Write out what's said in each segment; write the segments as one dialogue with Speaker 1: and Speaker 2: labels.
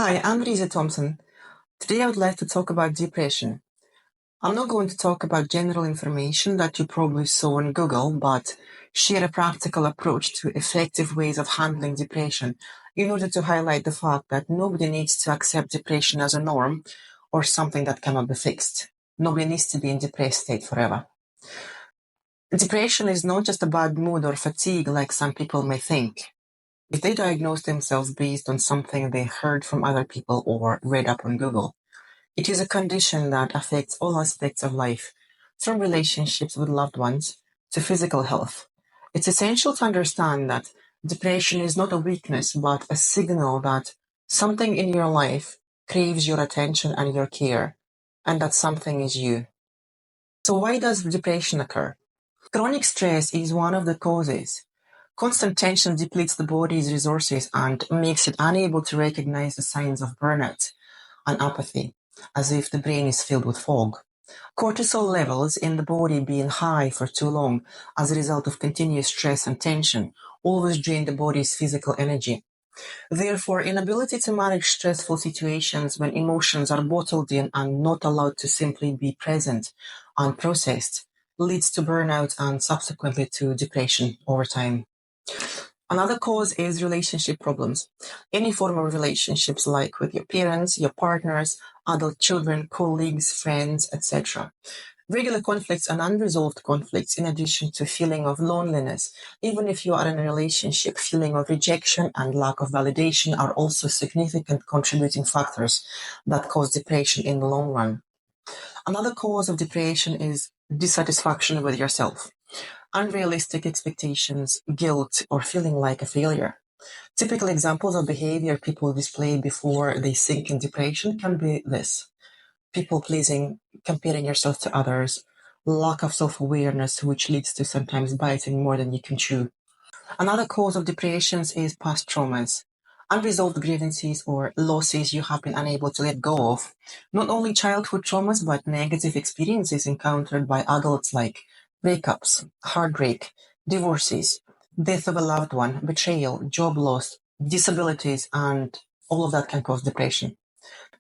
Speaker 1: Hi, I'm Reeza Thomson. Today I would like to talk about depression. I'm not going to talk about general information that you probably saw on Google, but share a practical approach to effective ways of handling depression in order to highlight the fact that nobody needs to accept depression as a norm or something that cannot be fixed. Nobody needs to be in depressed state forever. Depression is not just a bad mood or fatigue like some people may think. If they diagnose themselves based on something they heard from other people or read up on Google, it is a condition that affects all aspects of life, from relationships with loved ones to physical health. It's essential to understand that depression is not a weakness, but a signal that something in your life craves your attention and your care, and that something is you. So, why does depression occur? Chronic stress is one of the causes. Constant tension depletes the body's resources and makes it unable to recognize the signs of burnout and apathy, as if the brain is filled with fog. Cortisol levels in the body being high for too long as a result of continuous stress and tension always drain the body's physical energy. Therefore, inability to manage stressful situations when emotions are bottled in and not allowed to simply be present and processed leads to burnout and subsequently to depression over time. Another cause is relationship problems. Any form of relationships, like with your parents, your partners, adult children, colleagues, friends, etc. Regular conflicts and unresolved conflicts, in addition to feeling of loneliness, even if you are in a relationship, feeling of rejection and lack of validation are also significant contributing factors that cause depression in the long run. Another cause of depression is dissatisfaction with yourself. Unrealistic expectations, guilt, or feeling like a failure. Typical examples of behavior people display before they sink in depression can be this: people pleasing, comparing yourself to others, lack of self awareness, which leads to sometimes biting more than you can chew. Another cause of depressions is past traumas, unresolved grievances or losses you have been unable to let go of. Not only childhood traumas, but negative experiences encountered by adults like breakups, heartbreak, divorces, death of a loved one, betrayal, job loss, disabilities, and all of that can cause depression.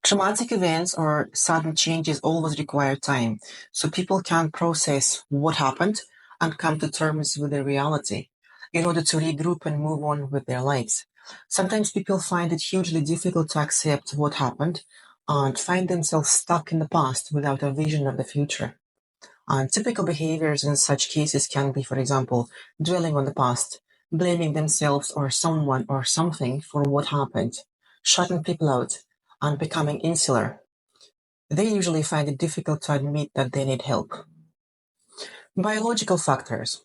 Speaker 1: Traumatic events or sudden changes always require time, so people can process what happened and come to terms with the reality in order to regroup and move on with their lives. Sometimes people find it hugely difficult to accept what happened and find themselves stuck in the past without a vision of the future. And typical behaviors in such cases can be, for example, dwelling on the past, blaming themselves or someone or something for what happened, shutting people out, and becoming insular. They usually find it difficult to admit that they need help. Biological factors: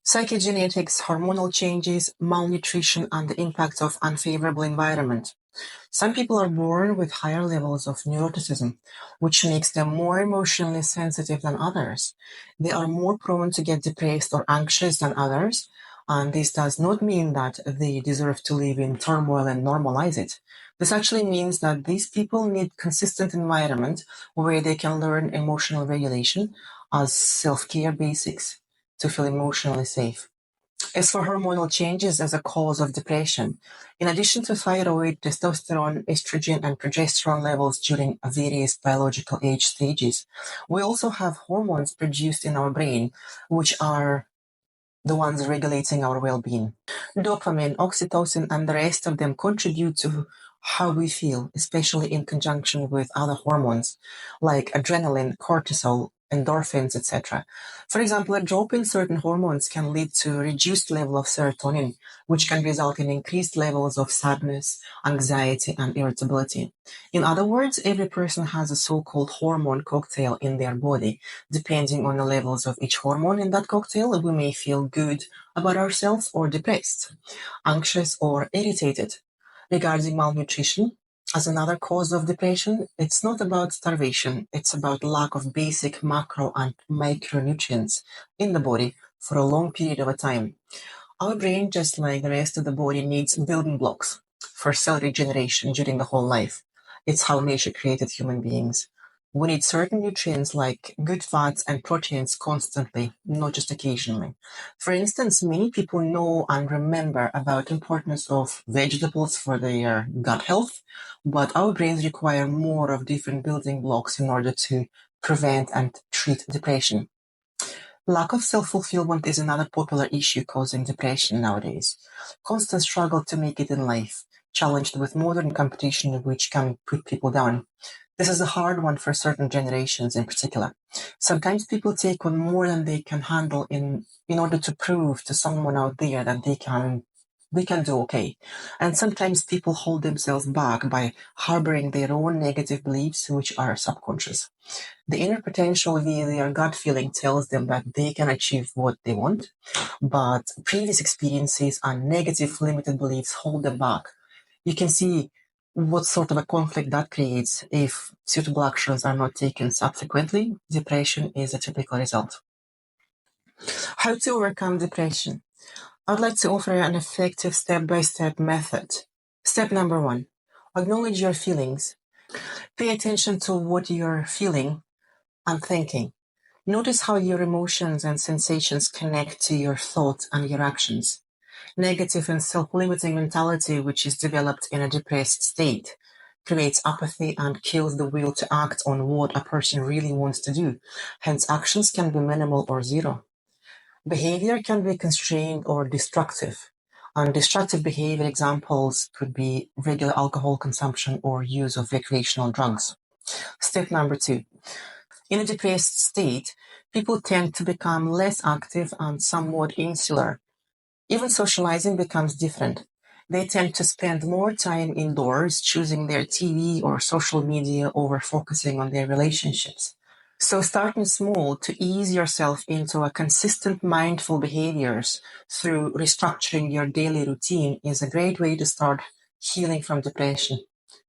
Speaker 1: psychogenetics, hormonal changes, malnutrition, and the impact of unfavorable environment. Some people are born with higher levels of neuroticism, which makes them more emotionally sensitive than others. They are more prone to get depressed or anxious than others, and this does not mean that they deserve to live in turmoil and normalize it. This actually means that these people need consistent environment where they can learn emotional regulation as self-care basics to feel emotionally safe. As for hormonal changes as a cause of depression, in addition to thyroid, testosterone, estrogen, and progesterone levels during various biological age stages, we also have hormones produced in our brain, which are the ones regulating our well-being. Dopamine, oxytocin, and the rest of them contribute to how we feel, especially in conjunction with other hormones like adrenaline, cortisol, endorphins, etc. For example, a drop in certain hormones can lead to a reduced level of serotonin, which can result in increased levels of sadness, anxiety, and irritability. In other words, every person has a so-called hormone cocktail in their body. Depending on the levels of each hormone in that cocktail, we may feel good about ourselves or depressed, anxious or irritated. Regarding malnutrition, as another cause of depression, it's not about starvation, it's about lack of basic macro and micronutrients in the body for a long period of time. Our brain, just like the rest of the body, needs building blocks for cell regeneration during the whole life. It's how nature created human beings. We need certain nutrients like good fats and proteins constantly, not just occasionally. For instance, many people know and remember about the importance of vegetables for their gut health, but our brains require more of different building blocks in order to prevent and treat depression. Lack of self-fulfillment is another popular issue causing depression nowadays. Constant struggle to make it in life, challenged with modern competition which can put people down. This is a hard one for certain generations in particular. Sometimes people take on more than they can handle in order to prove to someone out there that they can do okay. And sometimes people hold themselves back by harboring their own negative beliefs which are subconscious. The inner potential via their gut feeling tells them that they can achieve what they want, but previous experiences and negative limited beliefs hold them back. You can see what sort of a conflict that creates if suitable actions are not taken subsequently. Depression is a typical result. How to overcome depression? I'd like to offer an effective step-by-step method. Step number 1, acknowledge your feelings. Pay attention to what you're feeling and thinking. Notice how your emotions and sensations connect to your thoughts and your actions. Negative and self-limiting mentality, which is developed in a depressed state, creates apathy and kills the will to act on what a person really wants to do. Hence, actions can be minimal or zero. Behavior can be constrained or destructive. And destructive behavior examples could be regular alcohol consumption or use of recreational drugs. Step number 2. In a depressed state, people tend to become less active and somewhat insular. Even socializing becomes different. They tend to spend more time indoors, choosing their TV or social media over focusing on their relationships. So starting small to ease yourself into a consistent mindful behaviors through restructuring your daily routine is a great way to start healing from depression.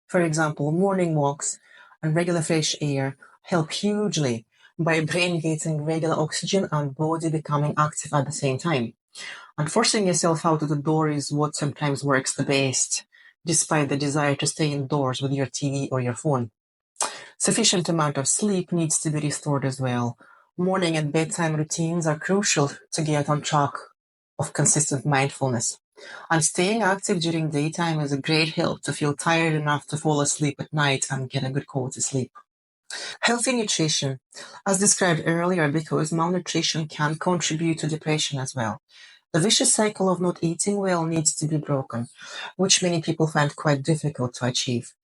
Speaker 1: For example, morning walks and regular fresh air help hugely by brain getting regular oxygen and body becoming active at the same time. And forcing yourself out of the door is what sometimes works the best, despite the desire to stay indoors with your TV or your phone. Sufficient amount of sleep needs to be restored as well. Morning and bedtime routines are crucial to get on track of consistent mindfulness. And staying active during daytime is a great help to feel tired enough to fall asleep at night and get a good quality sleep. Healthy nutrition, as described earlier, because malnutrition can contribute to depression as well. The vicious cycle of not eating well needs to be broken, which many people find quite difficult to achieve.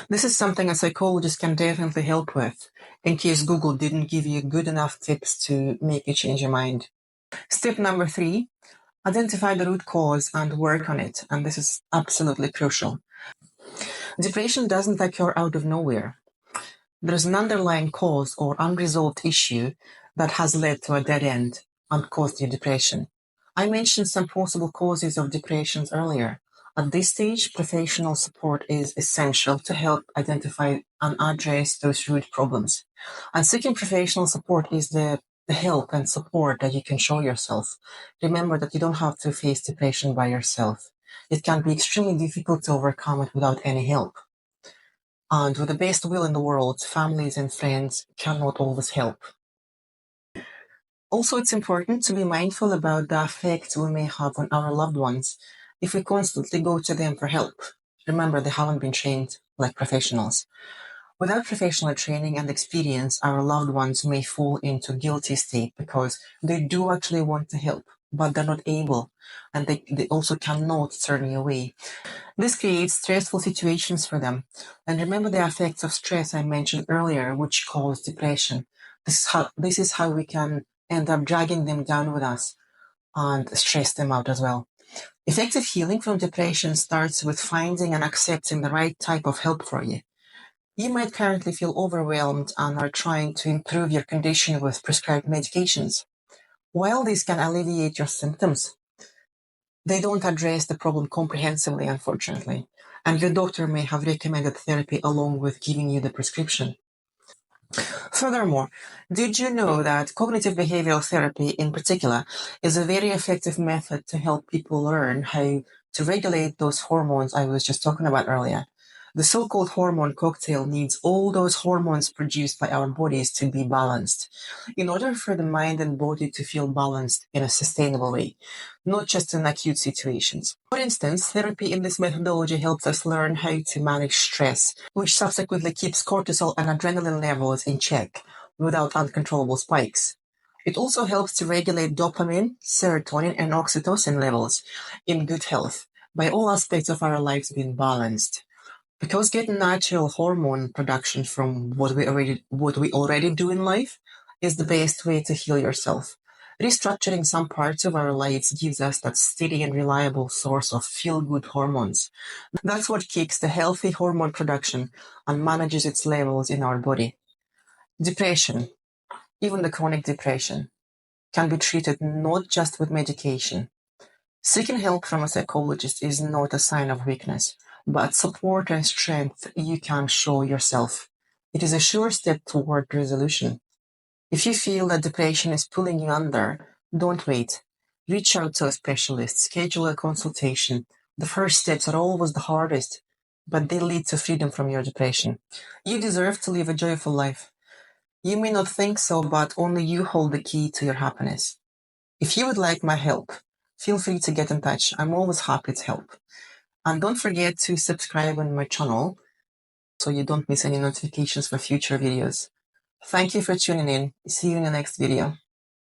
Speaker 1: This is something a psychologist can definitely help with, in case Google didn't give you good enough tips to make you change your mind. Step number 3, identify the root cause and work on it, and this is absolutely crucial. Depression doesn't occur out of nowhere. There's an underlying cause or unresolved issue that has led to a dead end and caused you depression. I mentioned some possible causes of depressions earlier. At this stage, professional support is essential to help identify and address those root problems. And seeking professional support is the help and support that you can show yourself. Remember that you don't have to face depression by yourself. It can be extremely difficult to overcome it without any help. And with the best will in the world, families and friends cannot always help. Also, it's important to be mindful about the effect we may have on our loved ones if we constantly go to them for help. Remember, they haven't been trained like professionals. Without professional training and experience, our loved ones may fall into guilty state because they do actually want to help, but they're not able, and they also cannot turn you away. This creates stressful situations for them. And remember the effects of stress I mentioned earlier, which cause depression. This is how we can end up dragging them down with us and stress them out as well. Effective healing from depression starts with finding and accepting the right type of help for you. You might currently feel overwhelmed and are trying to improve your condition with prescribed medications. While these can alleviate your symptoms, they don't address the problem comprehensively, unfortunately, and your doctor may have recommended therapy along with giving you the prescription. Furthermore, did you know that cognitive behavioral therapy in particular is a very effective method to help people learn how to regulate those hormones I was just talking about earlier? The so-called hormone cocktail needs all those hormones produced by our bodies to be balanced in order for the mind and body to feel balanced in a sustainable way, not just in acute situations. For instance, therapy in this methodology helps us learn how to manage stress, which subsequently keeps cortisol and adrenaline levels in check without uncontrollable spikes. It also helps to regulate dopamine, serotonin, and oxytocin levels in good health by all aspects of our lives being balanced. Because getting natural hormone production from what we already do in life is the best way to heal yourself. Restructuring some parts of our lives gives us that steady and reliable source of feel-good hormones. That's what kicks the healthy hormone production and manages its levels in our body. Depression, even the chronic depression, can be treated not just with medication. Seeking help from a psychologist is not a sign of weakness, but support and strength you can show yourself. It is a sure step toward resolution. If you feel that depression is pulling you under, don't wait. Reach out to a specialist, schedule a consultation. The first steps are always the hardest, but they lead to freedom from your depression. You deserve to live a joyful life. You may not think so, but only you hold the key to your happiness. If you would like my help, feel free to get in touch. I'm always happy to help. And don't forget to subscribe on my channel so you don't miss any notifications for future videos. Thank you for tuning in. See you in the next video.